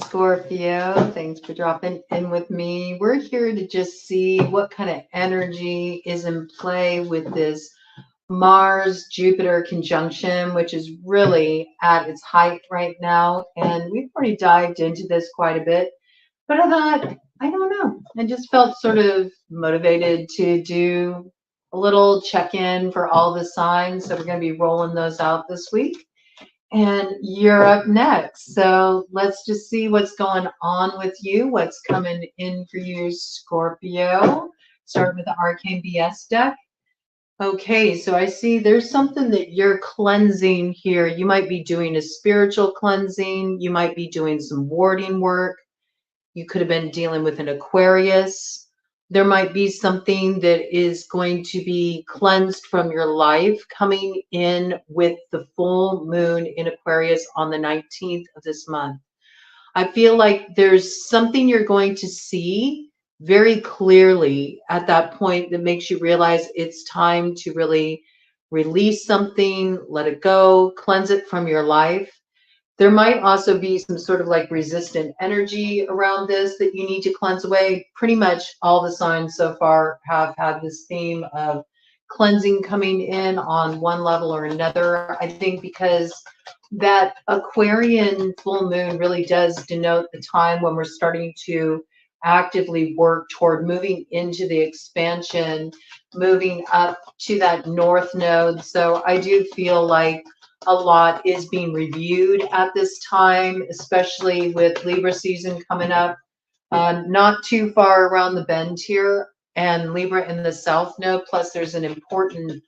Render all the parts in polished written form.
Scorpio. Thanks for dropping in with me. We're here to just see what kind of energy is in play with this Mars Jupiter conjunction, which is really at its height right now. And we've already dived into this quite a bit, but I thought, I don't know. I just felt sort of motivated to do a little check in for all the signs. So we're going to be rolling those out this week. And you're up next. So let's just see what's going on with you, what's coming in for you, Scorpio. Start with the Arcane BS deck. Okay, so I see there's something that you're cleansing here. You might be doing a spiritual cleansing. You might be doing some warding work. You could have been dealing with an Aquarius. There might be something that is going to be cleansed from your life coming in with the full moon in Aquarius on the 19th of this month. I feel like there's something you're going to see very clearly at that point that makes you realize it's time to really release something, let it go, cleanse it from your life. There might also be some sort of like resistant energy around this that you need to cleanse away. Pretty much all the signs so far have had this theme of cleansing coming in on one level or another. I think because that Aquarian full moon really does denote the time when we're starting to actively work toward moving into the expansion, moving up to that north node. So I do feel like a lot is being reviewed at this time, especially with Libra season coming up. Not too far around the bend here, and Libra in the south node. Plus, there's an important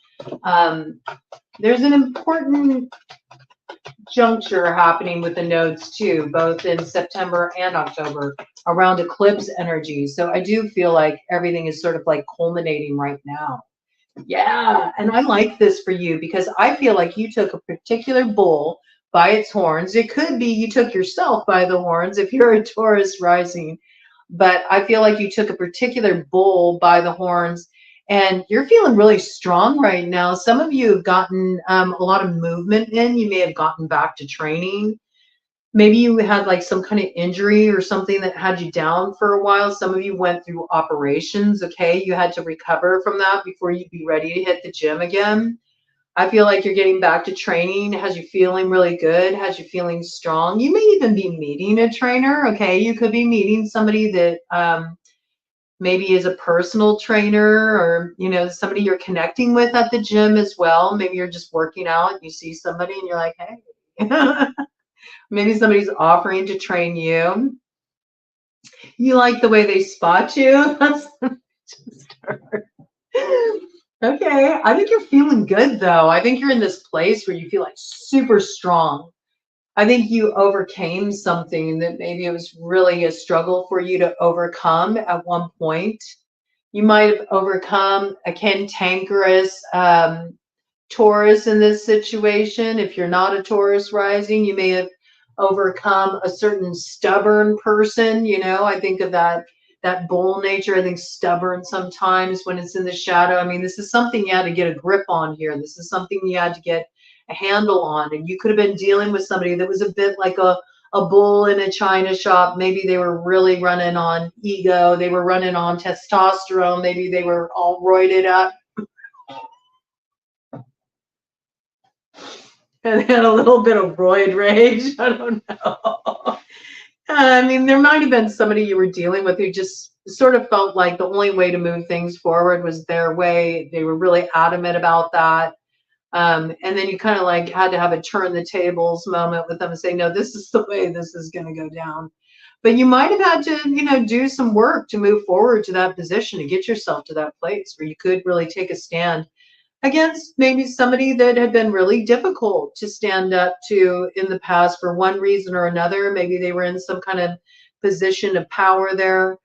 juncture happening with the nodes too, both in September and October around eclipse energy. So I do feel like everything is sort of like culminating right now. Yeah, and I like this for you because I feel like you took a particular bull by its horns. It could be you took yourself by the horns if you're a Taurus rising, but I feel like you took a particular bull by the horns and you're feeling really strong right now. Some of you have gotten a lot of movement in. You may have gotten back to training. Maybe you had like some kind of injury or something that had you down for a while. Some of you went through operations. Okay. You had to recover from that before you'd be ready to hit the gym again. I feel like you're getting back to training. Has you feeling really good? Has you feeling strong? You may even be meeting a trainer. Okay. You could be meeting somebody that maybe is a personal trainer or, you know, somebody you're connecting with at the gym as well. Maybe you're just working out. You see somebody and you're like, hey. Maybe somebody's offering to train you. You like the way they spot you. Okay, I think you're feeling good though. I think you're in this place where you feel like super strong. I think you overcame something that maybe it was really a struggle for you to overcome at one point. You might have overcome a cantankerous Taurus in this situation. If you're not a Taurus rising, you may have overcome a certain stubborn person. You know, I think of that bull nature. I think stubborn sometimes when it's in the shadow. I mean, this is something you had to get a grip on here. This is something you had to get a handle on. And you could have been dealing with somebody that was a bit like a bull in a china shop. Maybe they were really running on ego. They were running on testosterone. Maybe they were all roided up and had a little bit of roid rage. I don't know. I mean, there might have been somebody you were dealing with who just sort of felt like the only way to move things forward was their way. They were really adamant about that. And then you kind of like had to have a turn the tables moment with them and say, no, this is the way this is going to go down. But you might have had to, you know, do some work to move forward to that position, to get yourself to that place where you could really take a stand against maybe somebody that had been really difficult to stand up to in the past for one reason or another. Maybe they were in some kind of position of power there.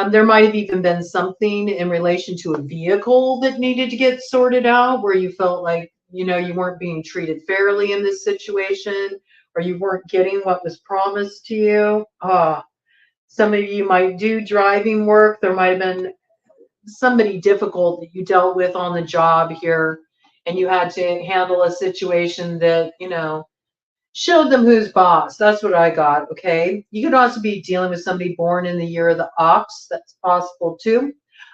There might have even been something in relation to a vehicle that needed to get sorted out where you felt like, you know, you weren't being treated fairly in this situation or you weren't getting what was promised to you. Some of you might do driving work. There might have been somebody difficult that you dealt with on the job here and you had to handle a situation that, you know, Show them who's boss. That's what I got. Okay. You could also be dealing with somebody born in the year of the ox. That's possible too.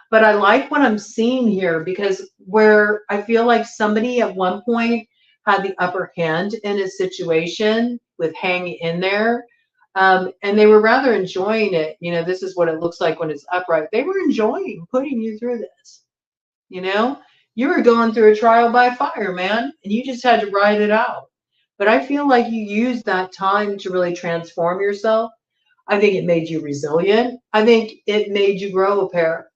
But I like what I'm seeing here because where I feel like somebody at one point had the upper hand in a situation with hanging in there. And they were rather enjoying it. You know, this is what it looks like when it's upright. They were enjoying putting you through this. You know, you were going through a trial by fire, man, and you just had to ride it out. But I feel like you used that time to really transform yourself. I think it made you resilient. I think it made you grow a pair.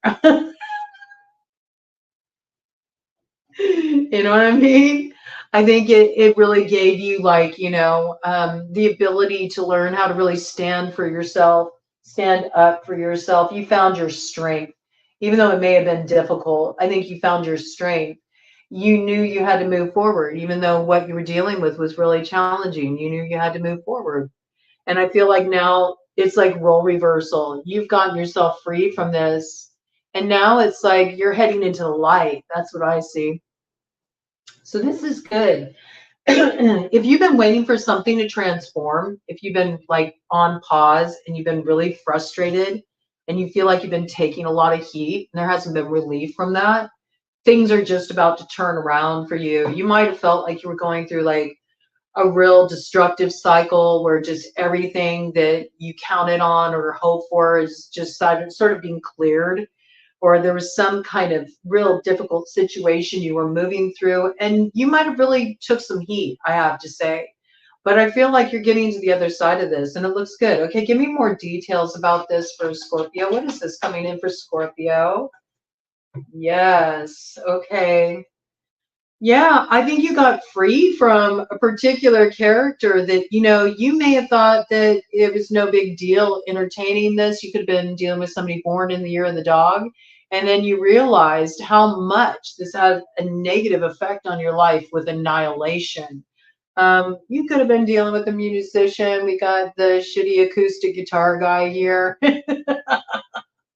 You know what I mean? I think it really gave you, like, the ability to learn how to really stand for yourself, stand up for yourself. You found your strength. Even though it may have been difficult, I think you found your strength. You knew you had to move forward, even though what you were dealing with was really challenging. You knew you had to move forward. And I feel like now it's like role reversal. You've gotten yourself free from this. And now it's like you're heading into the light. That's what I see. So this is good. If you've been waiting for something to transform, if you've been like on pause and you've been really frustrated and you feel like you've been taking a lot of heat and there hasn't been relief from that, things are just about to turn around for you. You might have felt like you were going through like a real destructive cycle where just everything that you counted on or hoped for is just sort of being cleared, or there was some kind of real difficult situation you were moving through, and you might have really took some heat, I have to say. But I feel like you're getting to the other side of this and it looks good. Okay, give me more details about this for Scorpio. What is this coming in for Scorpio? Yes. Okay. Yeah, I think you got free from a particular character that, you may have thought that it was no big deal entertaining this. You could have been dealing with somebody born in the year of the dog. And then you realized how much this had a negative effect on your life with annihilation. You could have been dealing with a musician. We got the shitty acoustic guitar guy here.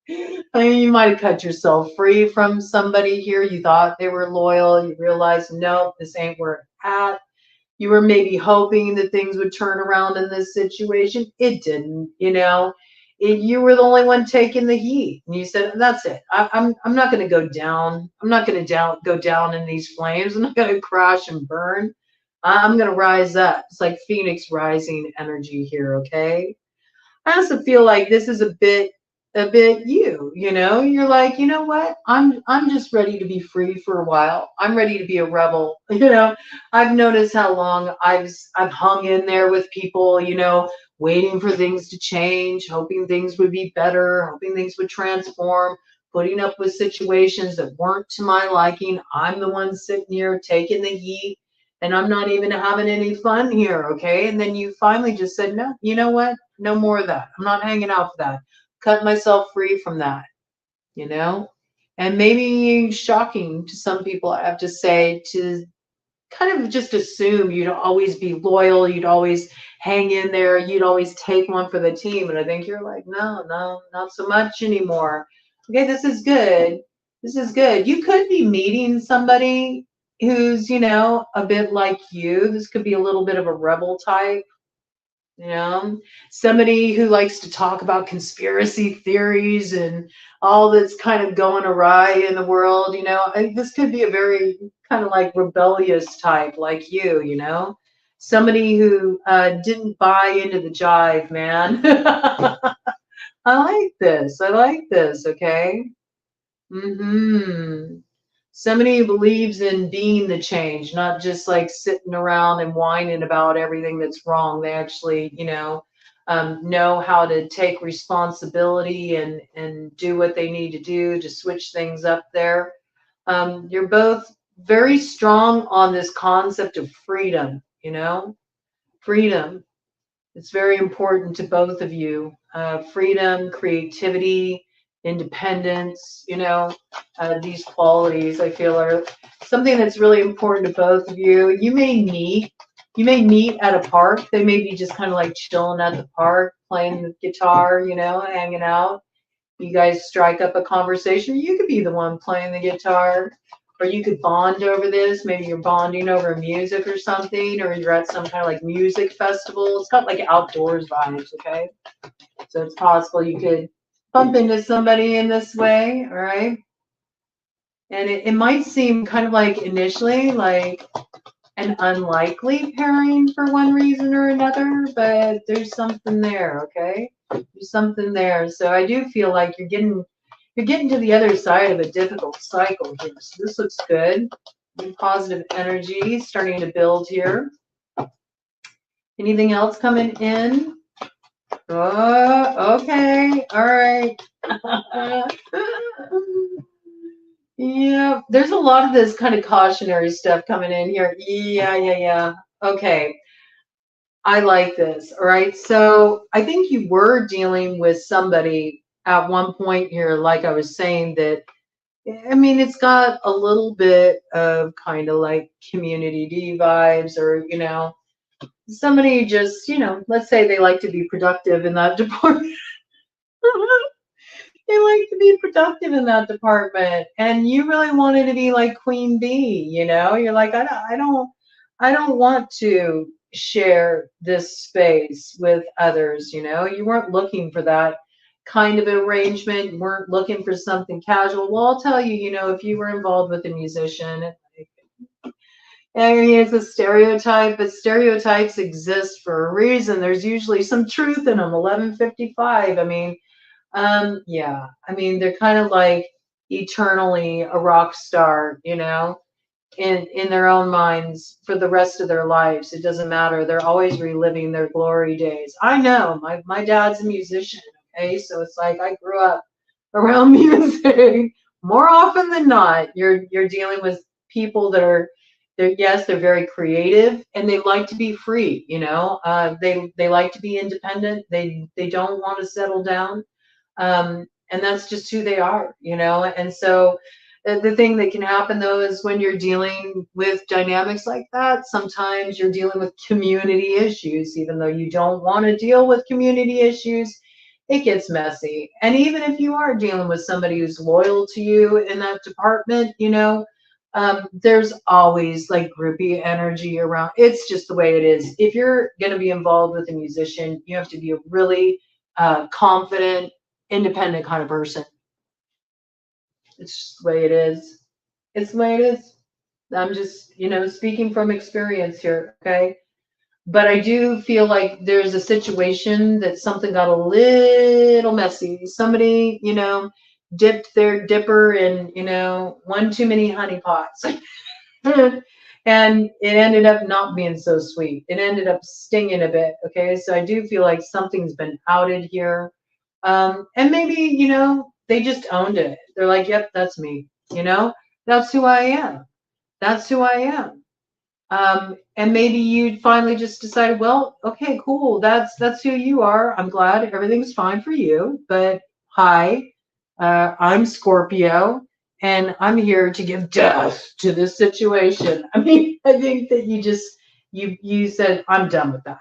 I mean, you might have cut yourself free from somebody here. You thought they were loyal. You realized, no, this ain't where it's at. You were maybe hoping that things would turn around in this situation. It didn't, you were the only one taking the heat. And you said, that's it. I'm not going to go down. I'm not going to go down in these flames. I'm not going to crash and burn. I'm going to rise up. It's like Phoenix rising energy here, okay? I also feel like this is a bit you're like, you know what, I'm just ready to be free for a while. I'm ready to be a rebel. I've noticed how long I've hung in there with people, waiting for things to change, hoping things would be better, hoping things would transform, putting up with situations that weren't to my liking. I'm the one sitting here taking the heat, and I'm not even having any fun here, okay? And then you finally just said, no, you know what, no more of that. I'm not hanging out for that. Cut myself free from that, you know? And maybe shocking to some people, I have to say, to kind of just assume you'd always be loyal, you'd always hang in there, you'd always take one for the team. And I think you're like, no, not so much anymore. Okay, this is good. This is good. You could be meeting somebody who's, a bit like you. This could be a little bit of a rebel type. Somebody who likes to talk about conspiracy theories and all that's kind of going awry in the world. This could be a very kind of like rebellious type like you. Somebody who didn't buy into the jive, man. I like this. I like this. Okay. Somebody who believes in being the change, not just like sitting around and whining about everything that's wrong. They actually, know how to take responsibility and do what they need to do to switch things up there. You're both very strong on this concept of freedom, freedom. It's very important to both of you. Freedom, creativity, independence, these qualities I feel are something that's really important to both of you. You may meet at a park. They may be just kind of like chilling at the park, playing the guitar, hanging out. You guys strike up a conversation. You could be the one playing the guitar. or you could bond over this. Maybe you're bonding over music or something, or you're at some kind of like music festival. It's got like outdoors vibes, okay? So it's possible you could bump into somebody in this way, all right? And it might seem kind of like initially like an unlikely pairing for one reason or another, but there's something there, okay? There's something there. So I do feel like you're getting to the other side of a difficult cycle here. So this looks good. Positive energy starting to build here. Anything else coming in? Oh, okay. All right. Yeah, there's a lot of this kind of cautionary stuff coming in here. Yeah. Okay. I like this. All right. So I think you were dealing with somebody at one point here, like I was saying, that I mean, it's got a little bit of kind of like community D vibes, or, somebody just, let's say they like to be productive in that department. They like to be productive in that department, and you really wanted to be like queen bee. You're like, I don't want to share this space with others. You weren't looking for that kind of arrangement. You weren't looking for something casual. Well, I'll tell you, if you were involved with a musician, I mean, it's a stereotype, but stereotypes exist for a reason. There's usually some truth in them. 11:55. I mean, yeah. I mean, they're kind of like eternally a rock star, in their own minds for the rest of their lives. It doesn't matter. They're always reliving their glory days. I know. My dad's a musician, okay? So it's like I grew up around music. More often than not, you're dealing with people that are they're very creative, and they like to be free, they like to be independent. They don't want to settle down, and that's just who they are, and so the thing that can happen though is when you're dealing with dynamics like that, sometimes you're dealing with community issues. Even though you don't want to deal with community issues, it gets messy. And even if you are dealing with somebody who's loyal to you in that department, there's always like groupie energy around. It's just the way it is. If you're going to be involved with a musician, you have to be a really confident, independent kind of person. It's just the way it is. It's the way it is. I'm just, speaking from experience here, okay? But I do feel like there's a situation that something got a little messy. Somebody, dipped their dipper in, one too many honey pots. And it ended up not being so sweet. It ended up stinging a bit, okay? So I do feel like something's been outed here. And maybe, they just owned it. They're like, yep, that's me. That's who I am. That's who I am. And maybe you finally just decided, well, okay, cool. That's who you are. I'm glad everything's fine for you. But hi, I'm Scorpio, and I'm here to give death to this situation. I mean, I think that you said, I'm done with that.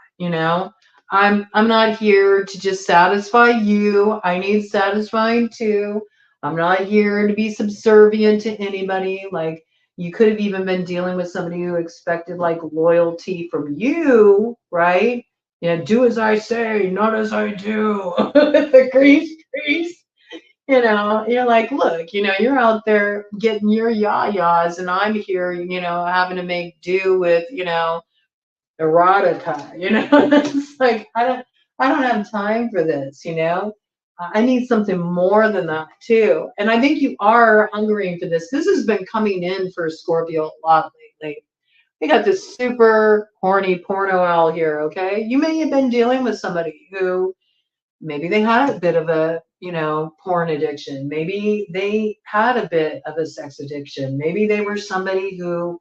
I'm not here to just satisfy you. I need satisfying too. I'm not here to be subservient to anybody. Like, you could have even been dealing with somebody who expected like loyalty from you, right? Do as I say, not as I do. The grease. You're like, look, you're out there getting your yayas, and I'm here, having to make do with, erotica. It's like I don't have time for this. I need something more than that too. And I think you are hungering for this. This has been coming in for Scorpio a lot lately. We got this super horny porno owl here, okay? You may have been dealing with somebody who maybe they had a bit of a, porn addiction. Maybe they had a bit of a sex addiction. Maybe they were somebody who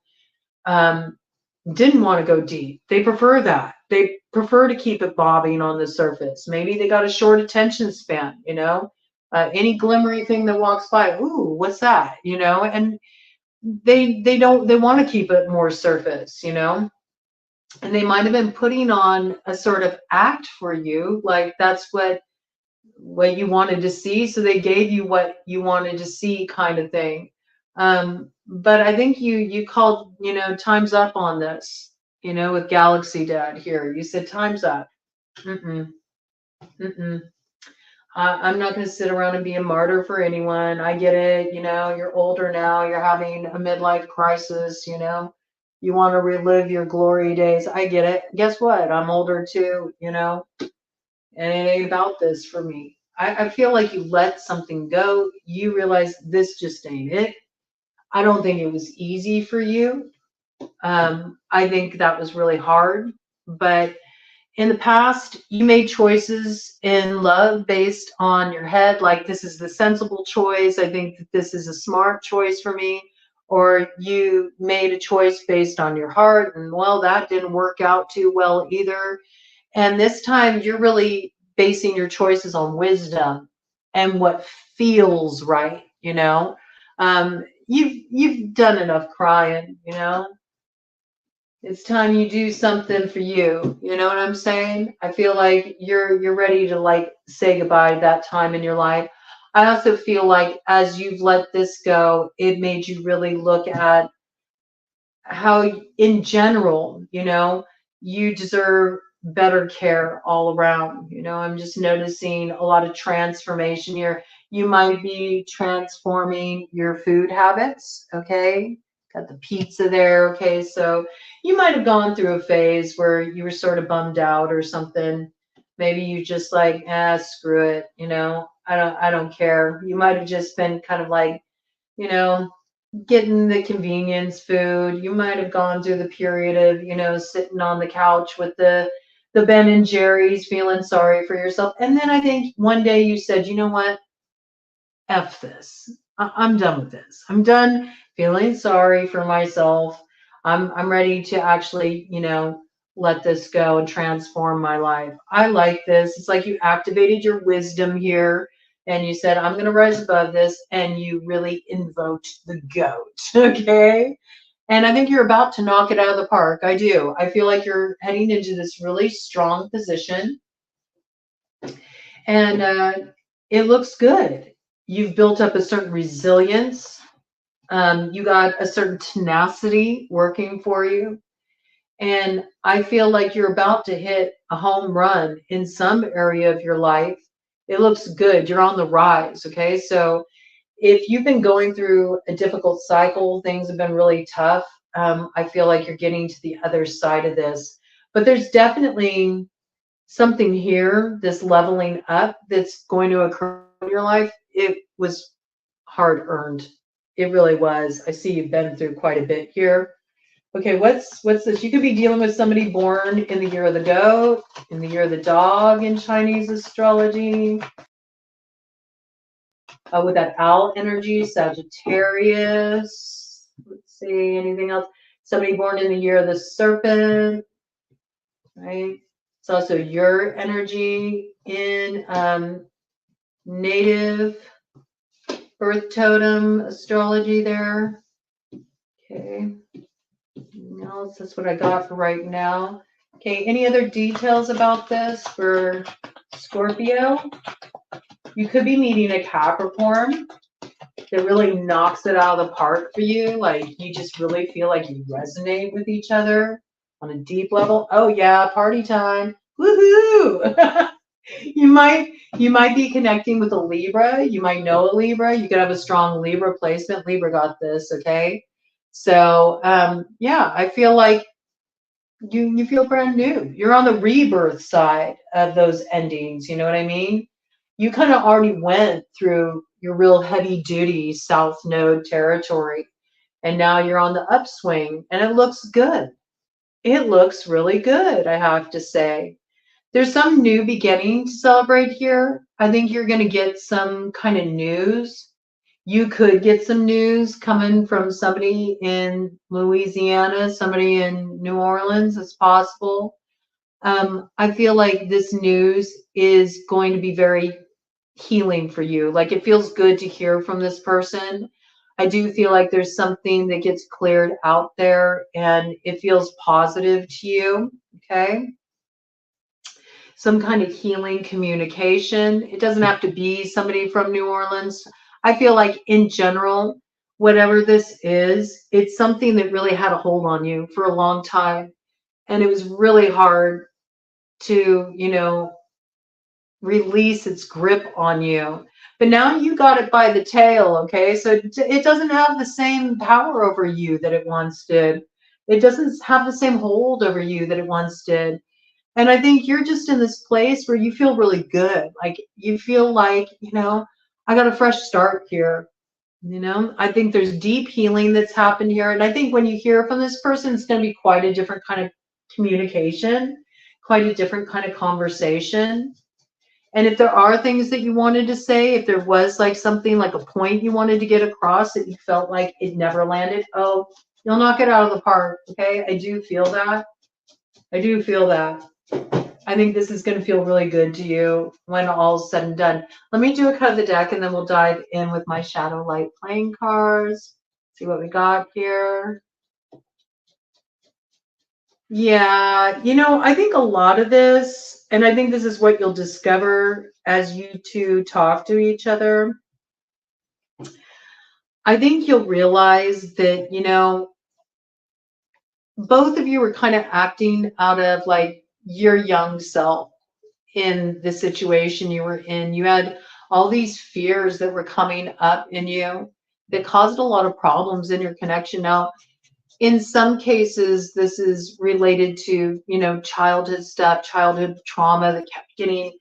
didn't want to go deep. They prefer that. They prefer to keep it bobbing on the surface. Maybe they got a short attention span, any glimmering thing that walks by, ooh, what's that? And they want to keep it more surface, and they might have been putting on a sort of act for you, like that's what you wanted to see, so they gave you what you wanted to see, kind of thing. But I think you called, time's up on this, with Galaxy Dad here. You said time's up. Mm-mm, mm-mm. I'm not going to sit around and be a martyr for anyone. I get it. You're older now. You're having a midlife crisis. You want to relive your glory days. I get it. Guess what? I'm older too, and it ain't about this for me. I feel like you let something go. You realize this just ain't it. I don't think it was easy for you. I think that was really hard. But in the past, you made choices in love based on your head, like this is the sensible choice. I think that this is a smart choice for me. Or you made a choice based on your heart, and well, that didn't work out too well either. And this time, you're really basing your choices on wisdom and what feels right. You've done enough crying. It's time you do something for you. You know what I'm saying? I feel like you're ready to like say goodbye to that time in your life. I also feel like as you've let this go, it made you really look at how in general, you deserve better care all around. I'm just noticing a lot of transformation here. You might be transforming your food habits, okay? Got the pizza there, okay? So you might have gone through a phase where you were sort of bummed out or something. Maybe you just like, screw it, I don't care. You might have just been kind of like, you know, getting the convenience food. You might have gone through the period of, sitting on the couch with the Ben and Jerry's, feeling sorry for yourself. And then I think one day you said, you know what? F this. I'm done with this. I'm done feeling sorry for myself. I'm ready to actually, let this go and transform my life. I like this. It's like you activated your wisdom here and you said, I'm going to rise above this. And you really invoked the goat. Okay. And I think you're about to knock it out of the park. I do. I feel like you're heading into this really strong position. And it looks good. You've built up a certain resilience. You got a certain tenacity working for you. And I feel like you're about to hit a home run in some area of your life. It looks good. You're on the rise. Okay. So if you've been going through a difficult cycle, things have been really tough. I feel like you're getting to the other side of this. But there's definitely something here, this leveling up that's going to occur in your life. It was hard earned. It really was. I see you've been through quite a bit here. Okay, what's this? You could be dealing with somebody born in the year of the goat, in the year of the dog in Chinese astrology, with that owl energy, Sagittarius. Let's see, anything else? Somebody born in the year of the serpent, right? It's also your energy in native birth totem astrology there. Okay. Anything else? That's what I got for right now. Okay, any other details about this for Scorpio? You could be meeting a Capricorn that really knocks it out of the park for you. Like you just really feel like you resonate with each other on a deep level. Oh yeah, party time. Woohoo! You might be connecting with a Libra. You might know a Libra. You could have a strong Libra placement. Libra got this, okay? So yeah, I feel like you feel brand new. You're on the rebirth side of those endings. You know what I mean? You kind of already went through your real heavy duty South Node territory, and now you're on the upswing, and it looks good. It looks really good, I have to say. There's some new beginning to celebrate here. I think you're going to get some kind of news. You could get some news coming from somebody in Louisiana, somebody in New Orleans. It's possible. I feel like this news is going to be very healing for you. Like it feels good to hear from this person. I do feel like there's something that gets cleared out there and it feels positive to you. Okay. Some kind of healing communication. It doesn't have to be somebody from New Orleans. I feel like in general, whatever this is, it's something that really had a hold on you for a long time. And it was really hard to, release its grip on you. But now you got it by the tail, okay? So it doesn't have the same power over you that it once did. It doesn't have the same hold over you that it once did. And I think you're just in this place where you feel really good. Like you feel like, I got a fresh start here. I think there's deep healing that's happened here. And I think when you hear from this person, it's going to be quite a different kind of communication, quite a different kind of conversation. And if there are things that you wanted to say, if there was like something like a point you wanted to get across that you felt like it never landed, oh, you'll knock it out of the park. Okay. I do feel that. I do feel that. I think this is going to feel really good to you when all's said and done. Let me do a cut of the deck and then we'll dive in with my shadow light playing cards. See what we got here. Yeah, I think a lot of this, and I think this is what you'll discover as you two talk to each other. I think you'll realize that, both of you were kind of acting out of like your young self in the situation you were in. You had all these fears that were coming up in you that caused a lot of problems in your connection. Now, in some cases, this is related to, childhood stuff, childhood trauma that kept getting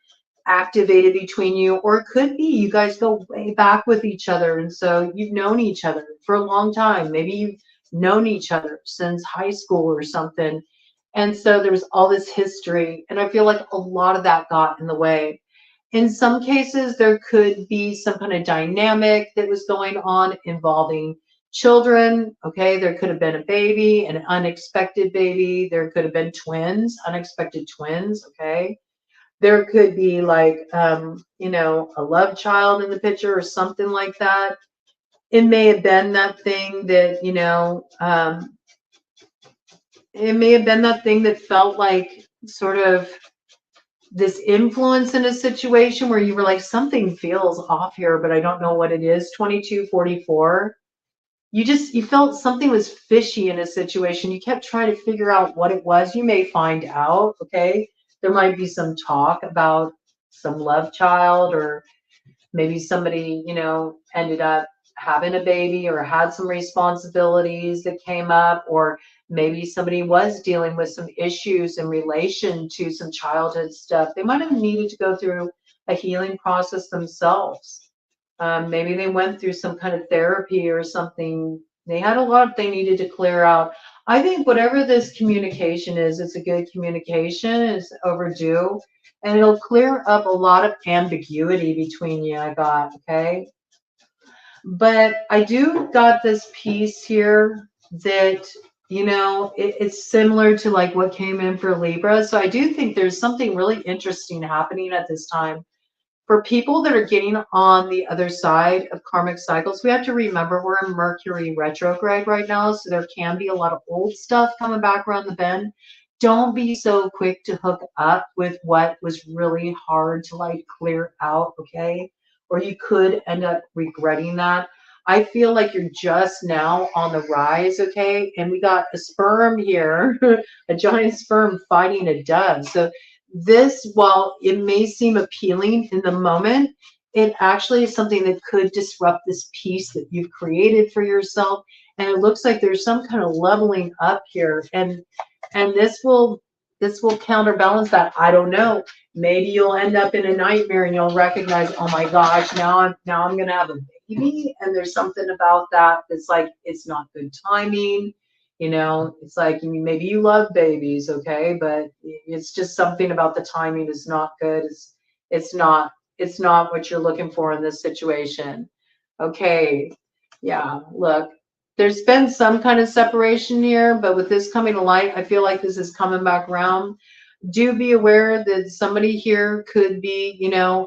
activated between you, or it could be you guys go way back with each other. And so you've known each other for a long time. Maybe you've known each other since high school or something. And so there's all this history. And I feel like a lot of that got in the way. In some cases, there could be some kind of dynamic that was going on involving children. Okay, there could have been a baby, an unexpected baby. There could have been twins, unexpected twins. Okay, there could be like, a love child in the picture or something like that. It may have been that thing that, it may have been that thing that felt like sort of this influence in a situation where you were like, something feels off here, but I don't know what it is. 2244. You felt something was fishy in a situation. You kept trying to figure out what it was. You may find out, okay? There might be some talk about some love child, or maybe somebody, ended up having a baby or had some responsibilities that came up, or maybe somebody was dealing with some issues in relation to some childhood stuff. They might have needed to go through a healing process themselves. Maybe they went through some kind of therapy or something. They had a lot they needed to clear out. I think whatever this communication is, it's a good communication. It's overdue. And it'll clear up a lot of ambiguity between you, I got, okay? But I do got this piece here that, it's similar to like what came in for Libra. So I do think there's something really interesting happening at this time. For people that are getting on the other side of karmic cycles, we have to remember we're in Mercury retrograde right now, so there can be a lot of old stuff coming back around the bend. Don't be so quick to hook up with what was really hard to like clear out, okay? Or you could end up regretting that. I feel like you're just now on the rise, okay? And we got a sperm here, a giant sperm fighting a dove. So this, while it may seem appealing in the moment, it actually is something that could disrupt this peace that you've created for yourself. And it looks like there's some kind of leveling up here. And this will counterbalance that. I don't know. Maybe you'll end up in a nightmare and you'll recognize, oh my gosh, now I'm gonna have a baby. And there's something about that that's like, it's not good timing. It's like, maybe you love babies, okay, but it's just something about the timing is not good. It's not what you're looking for in this situation. Okay, yeah, look, there's been some kind of separation here, but with this coming to light, I feel like this is coming back around. Do be aware that somebody here could be,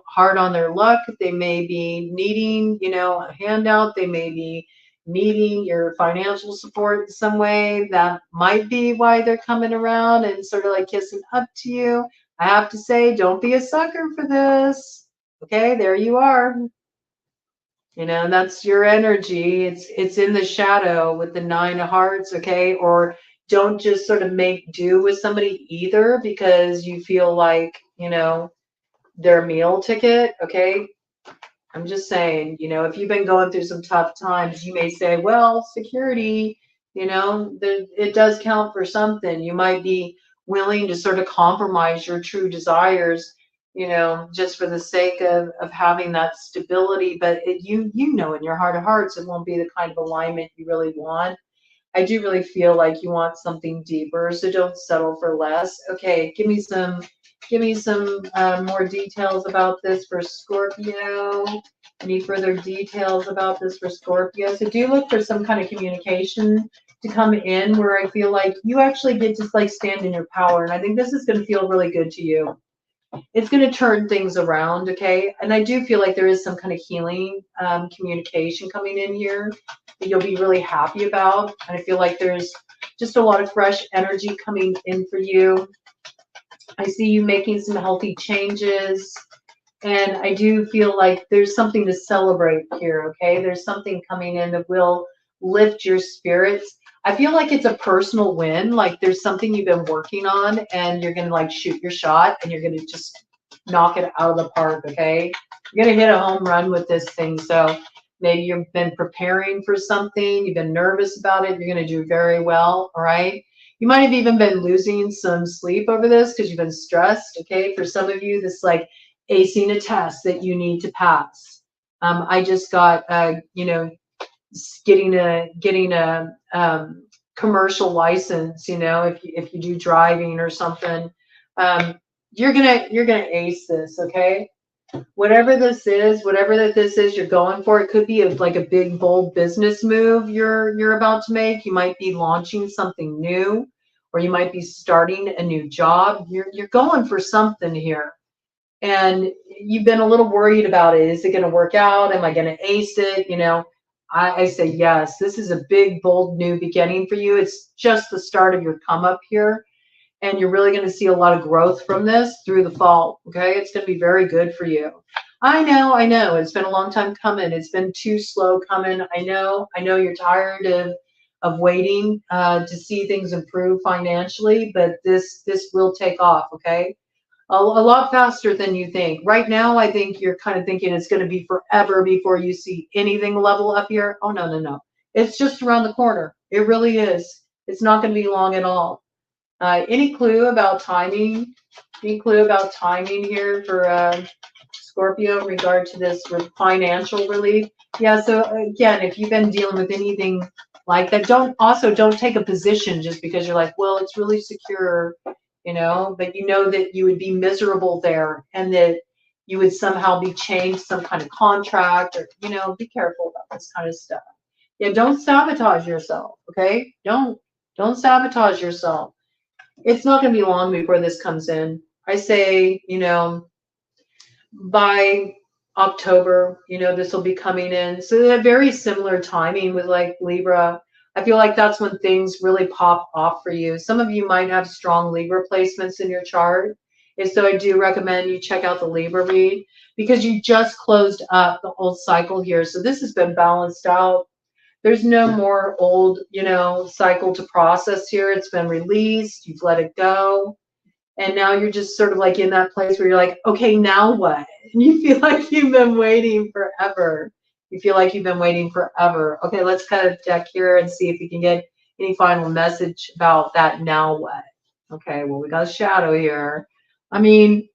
hard on their luck. They may be needing, a handout. They may be needing your financial support in some way. That might be why they're coming around and sort of like kissing up to you. I have to say, don't be a sucker for this. Okay, there you are. You know, and that's your energy. It's in the shadow with the 9 of hearts, okay? Or don't just sort of make do with somebody either because you feel like, you know, their meal ticket, okay? I'm just saying, you know, if you've been going through some tough times, you may say, well, security, you know, it does count for something. You might be willing to sort of compromise your true desires, you know, just for the sake of having that stability. But you know, in your heart of hearts, it won't be the kind of alignment you really want. I do really feel like you want something deeper, so don't settle for less. Okay, give me some more details about this for Scorpio. Any further details about this for Scorpio? So do look for some kind of communication to come in where I feel like you actually get to like stand in your power, and I think this is going to feel really good to you. It's going to turn things around, okay? And I do feel like there is some kind of healing communication coming in here that you'll be really happy about. And I feel like there's just a lot of fresh energy coming in for you. I see you making some healthy changes. And I do feel like there's something to celebrate here, okay? There's something coming in that will lift your spirits. I feel like it's a personal win. Like there's something you've been working on and you're going to like shoot your shot and you're going to just knock it out of the park, okay? You're going to hit a home run with this thing. So maybe you've been preparing for something, you've been nervous about it, you're going to do very well, all right? You might have even been losing some sleep over this because you've been stressed, okay? For some of you, this like acing a test that you need to pass. I just got, you know, getting a commercial license. You know, if you do driving or something, you're gonna ace this. Okay, whatever this is you're going for. It could be like a big bold business move you're about to make. You might be launching something new, or you might be starting a new job. You're going for something here. And you've been a little worried about it. Is it going to work out? Am I going to ace it? You know, I say yes. This is a big, bold new beginning for you. It's just the start of your come up here. And you're really going to see a lot of growth from this through the fall. Okay. It's going to be very good for you. I know. It's been a long time coming. It's been too slow coming. I know you're tired of waiting to see things improve financially, but this will take off. Okay, a lot faster than you think. Right now, I think you're kind of thinking it's going to be forever before you see anything level up here. Oh, no. It's just around the corner. It really is. It's not going to be long at all. Any clue about timing? Any clue about timing here for Scorpio in regard to this financial relief? Yeah, so again, if you've been dealing with anything like that, don't take a position just because you're like, well, it's really secure, you know, but you know that you would be miserable there and that you would somehow be changed some kind of contract, or, you know, be careful about this kind of stuff. Yeah, don't sabotage yourself, okay? Don't sabotage yourself. It's not going to be long before this comes in. I say, you know, by October, you know, this will be coming in. So a very similar timing with like Libra. I feel like that's when things really pop off for you. Some of you might have strong Libra placements in your chart. And so I do recommend you check out the Libra read because you just closed up the old cycle here. So this has been balanced out. There's no more old, you know, cycle to process here. It's been released. You've let it go. And now you're just sort of like in that place where you're like, okay, now what? And you feel like you've been waiting forever. You feel like you've been waiting forever. Okay, let's cut a deck here and see if we can get any final message about that now what. Okay, well, we got a shadow here. I mean,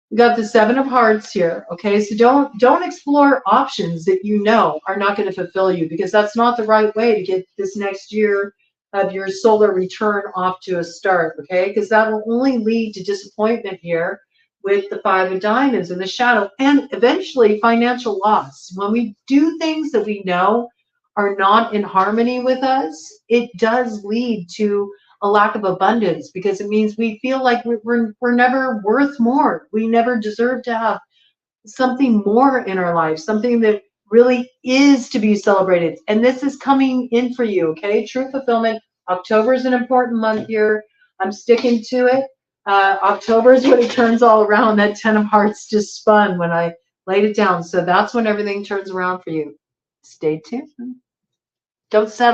we got the 7 of Hearts here. Okay, so don't explore options that you know are not going to fulfill you, because that's not the right way to get this next year of your solar return off to a start. Okay, because that will only lead to disappointment here with the 5 of Diamonds in the shadow, and eventually financial loss. When we do things that we know are not in harmony with us, it does lead to a lack of abundance, because it means we feel like we're never worth more. We never deserve to have something more in our life, something that really is to be celebrated. And this is coming in for you, okay? True fulfillment. October is an important month here. I'm sticking to it. October is when it turns all around. That 10 of Hearts just spun when I laid it down. So that's when everything turns around for you. Stay tuned. Don't settle.